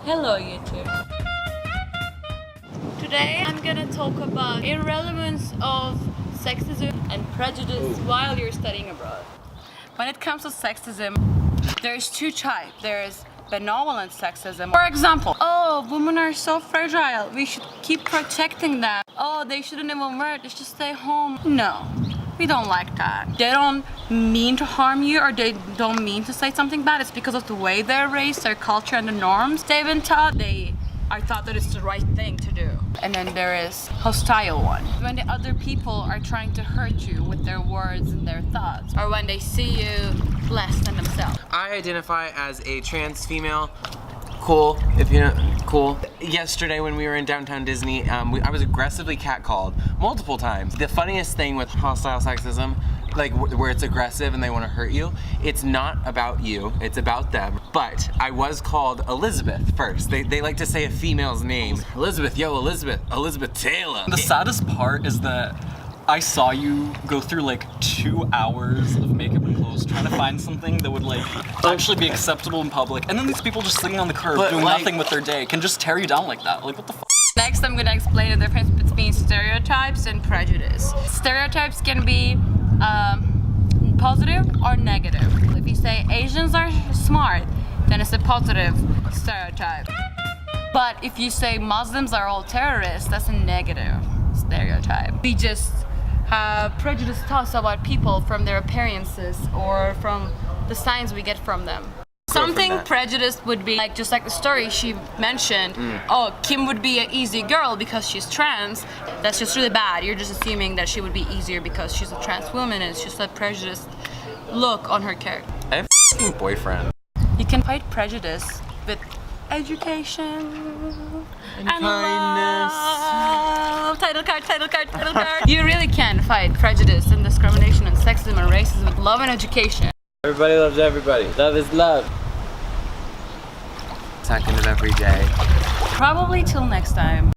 Hello YouTube. Today I'm gonna talk about irrelevance of sexism and prejudice while you're studying abroad. When it comes to sexism, there's two types. There's benevolent sexism. For example, oh, women are so fragile, we should keep protecting them. Oh, they shouldn't even work, they should stay home. No, we don't like that. They don't mean to harm you, or they don't mean to say something bad. It's because of the way they're raised, their culture and the norms they've been taught. I thought that it's the right thing to do. And then there is hostile one. When the other people are trying to hurt you with their words and their thoughts, or when they see you less than themselves. I identify as a trans female. Cool, if you know, cool. Yesterday when we were in downtown Disney, I was aggressively catcalled multiple times. The funniest thing with hostile sexism, like where it's aggressive and they want to hurt you, it's not about you, it's about them. But I was called Elizabeth first. They like to say a female's name. Elizabeth, yo, Elizabeth Taylor. The saddest part is that I saw you go through like 2 hours of makeup and clothes trying to find something that would like actually be acceptable in public, and then these people just sitting on the curb doing nothing with their day can just tear you down like that. Like, what the f? Next, I'm gonna explain the difference between stereotypes and prejudice. Stereotypes can be positive or negative. If you say Asians are smart, then it's a positive stereotype. But if you say Muslims are all terrorists, that's a negative stereotype. We just have prejudiced thoughts about people from their appearances or from the signs we get from them. Something prejudiced would be like, just like the story she mentioned, oh, Kim would be an easy girl because she's trans. That's just really bad. You're just assuming that she would be easier because she's a trans woman, and it's just a prejudiced look on her character. I have a boyfriend. You can fight prejudice with education and kindness. love. Title card, title card, title card. You really can fight prejudice and discrimination and sexism and racism with love and education. Everybody loves everybody. Love is love. Second of every day. Probably till next time.